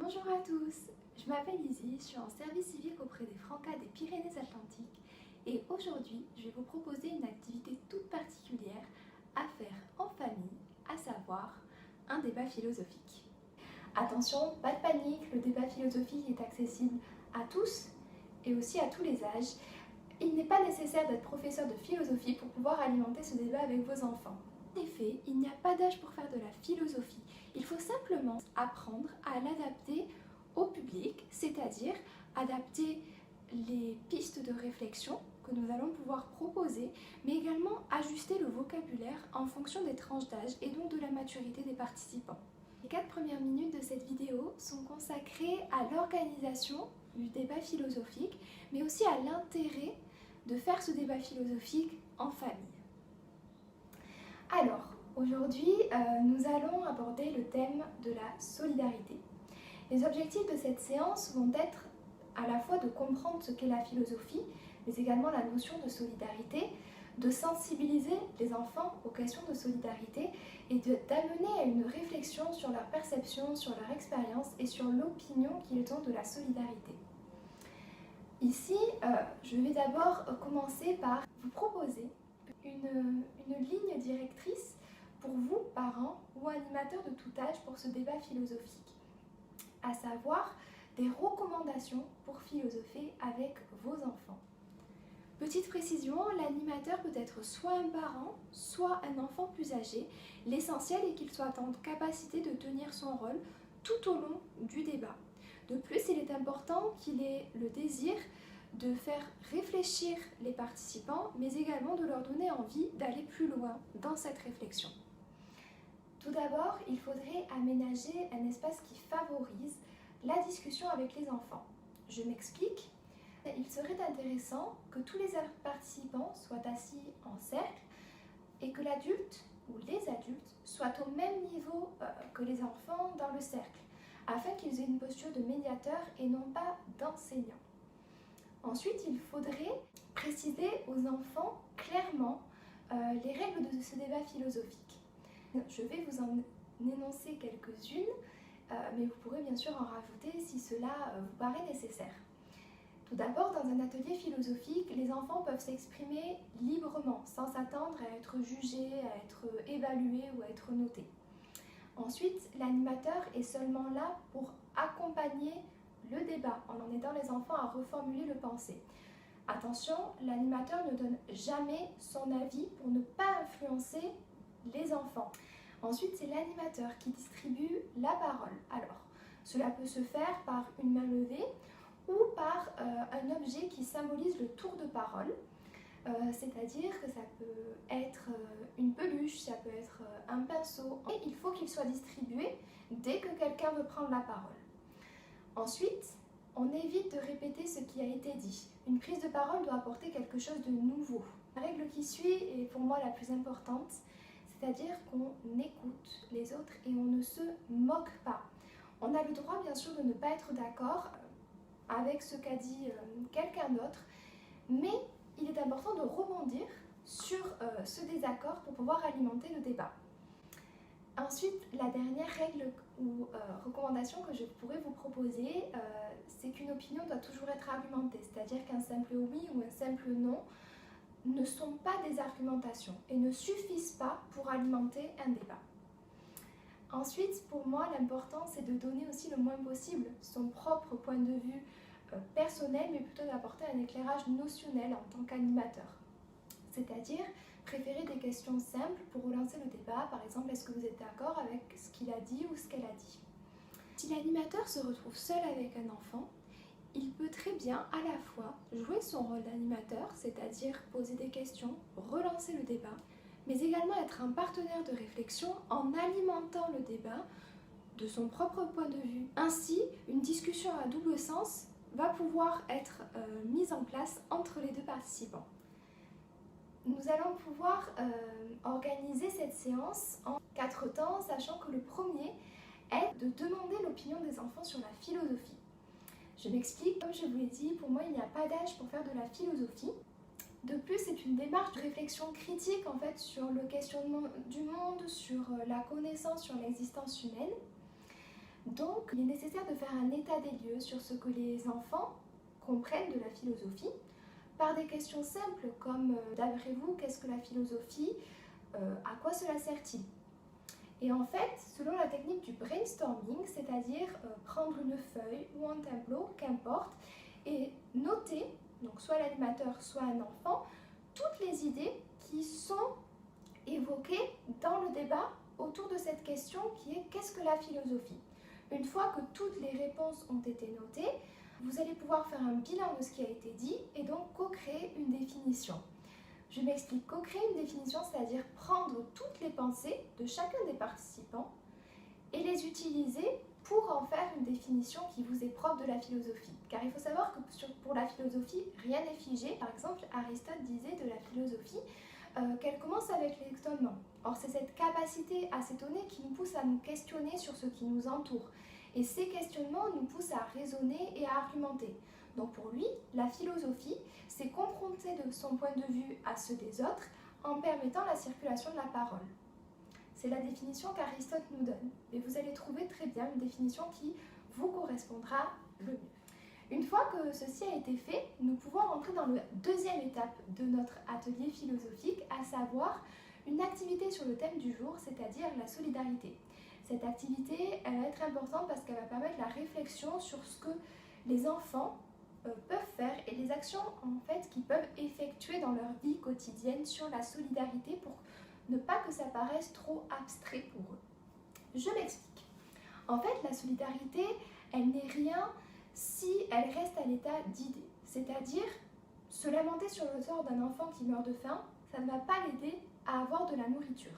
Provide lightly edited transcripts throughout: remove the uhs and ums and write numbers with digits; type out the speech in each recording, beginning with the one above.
Bonjour à tous, je m'appelle Izzy, je suis en service civique auprès des Francas des Pyrénées-Atlantiques et aujourd'hui je vais vous proposer une activité toute particulière à faire en famille, à savoir un débat philosophique. Attention, pas de panique, le débat philosophique est accessible à tous et aussi à tous les âges. Il n'est pas nécessaire d'être professeur de philosophie pour pouvoir alimenter ce débat avec vos enfants. En effet, il n'y a pas d'âge pour faire de la philosophie. Il faut simplement apprendre à l'adapter au public, c'est-à-dire adapter les pistes de réflexion que nous allons pouvoir proposer, mais également ajuster le vocabulaire en fonction des tranches d'âge et donc de la maturité des participants. Les 4 premières minutes de cette vidéo sont consacrées à l'organisation du débat philosophique, mais aussi à l'intérêt de faire ce débat philosophique en famille. Alors, aujourd'hui, nous allons aborder le thème de la solidarité. Les objectifs de cette séance vont être à la fois de comprendre ce qu'est la philosophie, mais également la notion de solidarité, de sensibiliser les enfants aux questions de solidarité et d'amener à une réflexion sur leur perception, sur leur expérience et sur l'opinion qu'ils ont de la solidarité. Ici, je vais d'abord commencer par vous proposer une ligne directrice pour vous, parents ou animateurs de tout âge, pour ce débat philosophique, à savoir des recommandations pour philosopher avec vos enfants. Petite précision, l'animateur peut être soit un parent, soit un enfant plus âgé. L'essentiel est qu'il soit en capacité de tenir son rôle tout au long du débat. De plus, il est important qu'il ait le désir de faire réfléchir les participants, mais également de leur donner envie d'aller plus loin dans cette réflexion. Tout d'abord, il faudrait aménager un espace qui favorise la discussion avec les enfants. Je m'explique. Il serait intéressant que tous les participants soient assis en cercle et que l'adulte ou les adultes soient au même niveau que les enfants dans le cercle, afin qu'ils aient une posture de médiateur et non pas d'enseignant. Ensuite, il faudrait préciser aux enfants clairement les règles de ce débat philosophique. Je vais vous en énoncer quelques-unes, mais vous pourrez bien sûr en rajouter si cela vous paraît nécessaire. Tout d'abord, dans un atelier philosophique, les enfants peuvent s'exprimer librement, sans s'attendre à être jugés, à être évalués ou à être notés. Ensuite, l'animateur est seulement là pour accompagner le débat, en aidant les enfants à reformuler le pensée. Attention, l'animateur ne donne jamais son avis pour ne pas influencer les enfants. Ensuite, c'est l'animateur qui distribue la parole. Alors, cela peut se faire par une main levée ou par un objet qui symbolise le tour de parole. C'est-à-dire que ça peut être une peluche, ça peut être un pinceau. Et il faut qu'il soit distribué dès que quelqu'un veut prendre la parole. Ensuite, on évite de répéter ce qui a été dit. Une prise de parole doit apporter quelque chose de nouveau. La règle qui suit est pour moi la plus importante, c'est-à-dire qu'on écoute les autres et on ne se moque pas. On a le droit bien sûr de ne pas être d'accord avec ce qu'a dit quelqu'un d'autre, mais il est important de rebondir sur ce désaccord pour pouvoir alimenter le débat. Ensuite, la dernière règle ou recommandation que je pourrais vous proposer, c'est qu'une opinion doit toujours être argumentée, c'est-à-dire qu'un simple oui ou un simple non ne sont pas des argumentations et ne suffisent pas pour alimenter un débat. Ensuite, pour moi, l'important c'est de donner aussi le moins possible son propre point de vue personnel, mais plutôt d'apporter un éclairage notionnel en tant qu'animateur. C'est-à-dire préférer des questions simples pour relancer le débat. Par exemple, est-ce que vous êtes d'accord avec ce qu'il a dit ou ce qu'elle a dit? Si l'animateur se retrouve seul avec un enfant, il peut très bien à la fois jouer son rôle d'animateur, c'est-à-dire poser des questions, relancer le débat, mais également être un partenaire de réflexion en alimentant le débat de son propre point de vue. Ainsi, une discussion à double sens va pouvoir être mise en place entre les deux participants. Nous allons pouvoir organiser cette séance en 4 temps, sachant que le premier est de demander l'opinion des enfants sur la philosophie. Je m'explique, comme je vous l'ai dit, pour moi il n'y a pas d'âge pour faire de la philosophie. De plus, c'est une démarche de réflexion critique en fait sur le questionnement du monde, sur la connaissance, sur l'existence humaine. Donc, il est nécessaire de faire un état des lieux sur ce que les enfants comprennent de la philosophie, par des questions simples comme d'après vous, qu'est-ce que la philosophie? À quoi cela sert-il? Et en fait, selon la technique du brainstorming, c'est-à-dire prendre une feuille ou un tableau, qu'importe, et noter, donc soit l'animateur, soit un enfant, toutes les idées qui sont évoquées dans le débat autour de cette question qui est qu'est-ce que la philosophie? Une fois que toutes les réponses ont été notées, vous allez pouvoir faire un bilan de ce qui a été dit et donc co-créer une définition. Je m'explique, co-créer une définition, c'est-à-dire prendre toutes les pensées de chacun des participants et les utiliser pour en faire une définition qui vous est propre de la philosophie. Car il faut savoir que pour la philosophie, rien n'est figé. Par exemple, Aristote disait de la philosophie qu'elle commence avec l'étonnement. Or, c'est cette capacité à s'étonner qui nous pousse à nous questionner sur ce qui nous entoure. Et ces questionnements nous poussent à raisonner et à argumenter. Donc pour lui, la philosophie, c'est confronter de son point de vue à ceux des autres en permettant la circulation de la parole. C'est la définition qu'Aristote nous donne. Et vous allez trouver très bien une définition qui vous correspondra le mieux. Une fois que ceci a été fait, nous pouvons rentrer dans la deuxième étape de notre atelier philosophique, à savoir une activité sur le thème du jour, c'est-à-dire la solidarité. Cette activité, elle va être importante parce qu'elle va permettre la réflexion sur ce que les enfants peuvent faire et les actions en fait qu'ils peuvent effectuer dans leur vie quotidienne sur la solidarité pour ne pas que ça paraisse trop abstrait pour eux. Je m'explique. En fait, la solidarité, elle n'est rien si elle reste à l'état d'idée. C'est-à-dire, se lamenter sur le sort d'un enfant qui meurt de faim, ça ne va pas l'aider à avoir de la nourriture.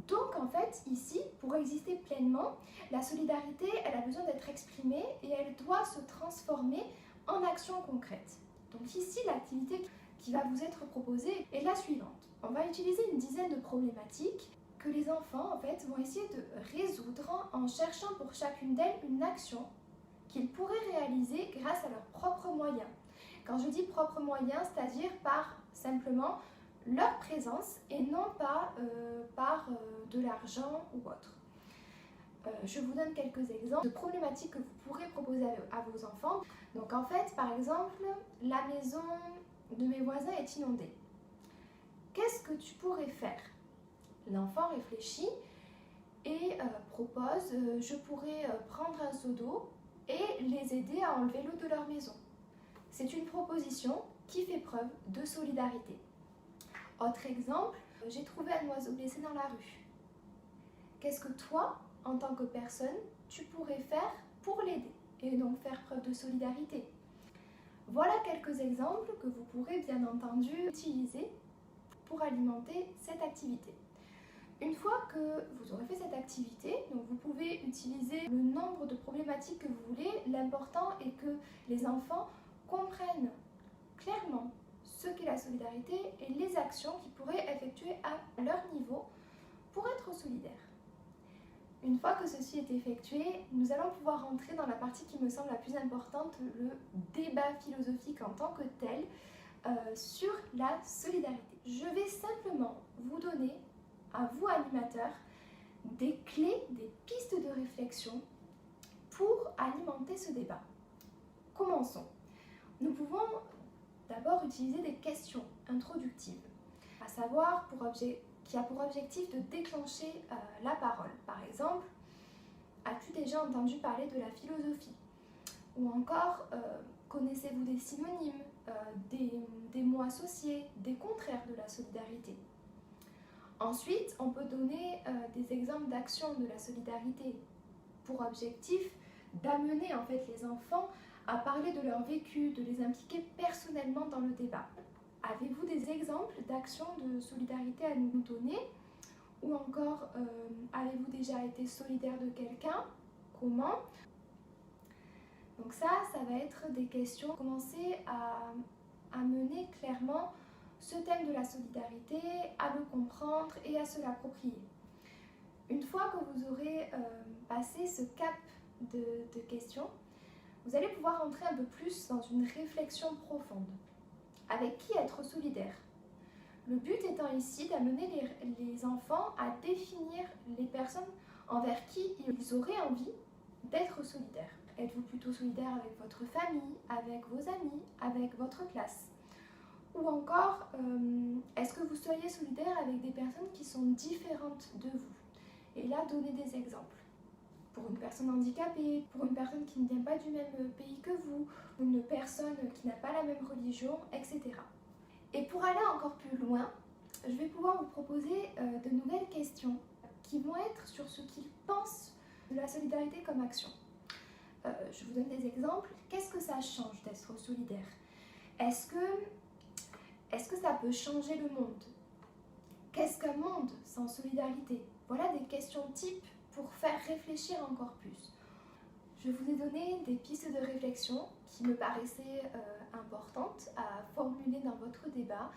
Donc en fait, ici, pour exister pleinement, la solidarité, elle a besoin d'être exprimée et elle doit se transformer en action concrète. Donc ici, l'activité qui va vous être proposée est la suivante. On va utiliser une dizaine de problématiques que les enfants en fait vont essayer de résoudre en cherchant pour chacune d'elles une action qu'ils pourraient réaliser grâce à leurs propres moyens. Quand je dis propres moyens, c'est-à-dire par simplement leur présence et non pas par de l'argent ou autre. Je vous donne quelques exemples de problématiques que vous pourrez proposer à vos enfants. Donc en fait, par exemple, la maison de mes voisins est inondée. Qu'est-ce que tu pourrais faire? L'enfant réfléchit et propose je pourrais prendre un seau d'eau et les aider à enlever l'eau de leur maison. C'est une proposition qui fait preuve de solidarité. Autre exemple, j'ai trouvé un oiseau blessé dans la rue. Qu'est-ce que toi, en tant que personne, tu pourrais faire pour l'aider et donc faire preuve de solidarité? Voilà quelques exemples que vous pourrez bien entendu utiliser pour alimenter cette activité. Une fois que vous aurez fait cette activité, donc vous pouvez utiliser le nombre de problématiques que vous voulez. L'important est que les enfants comprennent clairement ce qu'est la solidarité et les actions qu'ils pourraient effectuer à leur niveau pour être solidaires. Une fois que ceci est effectué, nous allons pouvoir rentrer dans la partie qui me semble la plus importante, le débat philosophique en tant que tel, sur la solidarité. Je vais simplement vous donner, à vous animateurs, des clés, des pistes de réflexion pour alimenter ce débat. Commençons. Nous pouvons d'abord utiliser des questions introductives, à savoir qui a pour objectif de déclencher la parole. Par exemple, as-tu déjà entendu parler de la philosophie? Ou encore, connaissez-vous des synonymes, des mots associés, des contraires de la solidarité? Ensuite, on peut donner des exemples d'actions de la solidarité pour objectif d'amener en fait les enfants à parler de leur vécu, de les impliquer personnellement dans le débat. Avez-vous des exemples d'actions de solidarité à nous donner? Ou encore, avez-vous déjà été solidaire de quelqu'un? Comment? Donc ça va être des questions. Commencez à mener clairement ce thème de la solidarité, à le comprendre et à se l'approprier. Une fois que vous aurez passé ce cap de questions, vous allez pouvoir entrer un peu plus dans une réflexion profonde. Avec qui être solidaire? Le but étant ici d'amener les enfants à définir les personnes envers qui ils auraient envie d'être solidaire. Êtes-vous plutôt solidaire avec votre famille, avec vos amis, avec votre classe? Ou encore, est-ce que vous seriez solidaire avec des personnes qui sont différentes de vous? Et là, donnez des exemples. Pour une personne handicapée, pour une personne qui ne vient pas du même pays que vous, une personne qui n'a pas la même religion, etc. Et pour aller encore plus loin, je vais pouvoir vous proposer de nouvelles questions qui vont être sur ce qu'ils pensent de la solidarité comme action. Je vous donne des exemples. Qu'est-ce que ça change d'être solidaire? Est-ce que ça peut changer le monde? Qu'est-ce qu'un monde sans solidarité? Voilà des questions types pour faire réfléchir encore plus. Je vous ai donné des pistes de réflexion qui me paraissaient importantes à formuler dans votre débat.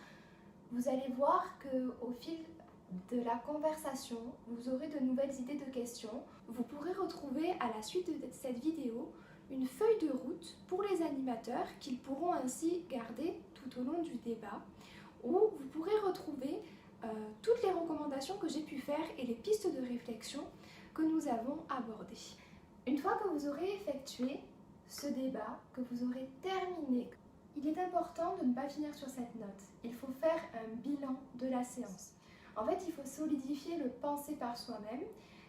Vous allez voir qu'au fil de la conversation, vous aurez de nouvelles idées de questions. Vous pourrez retrouver à la suite de cette vidéo une feuille de route pour les animateurs qu'ils pourront ainsi garder tout au long du débat, où vous pourrez retrouver toutes les recommandations que j'ai pu faire et les pistes de réflexion que nous avons abordées. Une fois que vous aurez effectué ce débat, que vous aurez terminé, il est important de ne pas finir sur cette note. Il faut faire un bilan de la séance. En fait, il faut solidifier le penser par soi-même,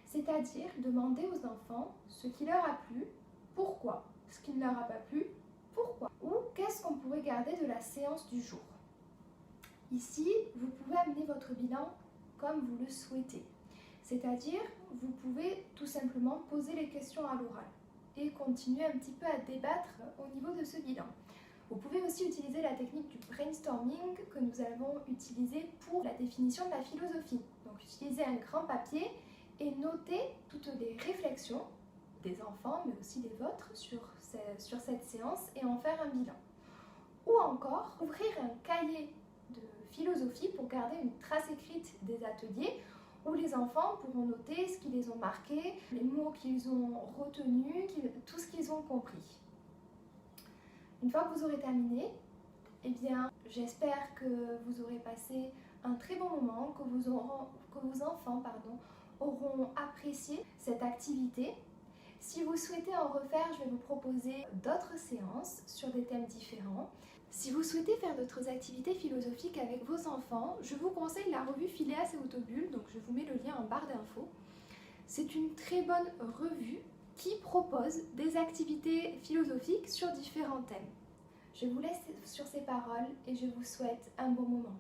c'est-à-dire demander aux enfants ce qui leur a plu, pourquoi, ce qui ne leur a pas plu, pourquoi, ou qu'est-ce qu'on pourrait garder de la séance du jour. Ici, vous pouvez amener votre bilan comme vous le souhaitez, c'est-à-dire vous pouvez tout simplement poser les questions à l'oral et continuer un petit peu à débattre au niveau de ce bilan. Vous pouvez aussi utiliser la technique du brainstorming que nous avons utilisée pour la définition de la philosophie. Donc utiliser un grand papier et noter toutes les réflexions des enfants, mais aussi des vôtres sur cette séance et en faire un bilan. Ou encore ouvrir un cahier de philosophie pour garder une trace écrite des ateliers où les enfants pourront noter ce qui les ont marqués, les mots qu'ils ont retenus, tout ce qu'ils ont compris. Une fois que vous aurez terminé, eh bien, j'espère que vous aurez passé un très bon moment, que vos enfants auront apprécié cette activité. Si vous souhaitez en refaire, je vais vous proposer d'autres séances sur des thèmes différents. Si vous souhaitez faire d'autres activités philosophiques avec vos enfants, je vous conseille la revue Phileas et Autobulle, donc je vous mets le lien en barre d'infos. C'est une très bonne revue qui propose des activités philosophiques sur différents thèmes. Je vous laisse sur ces paroles et je vous souhaite un bon moment.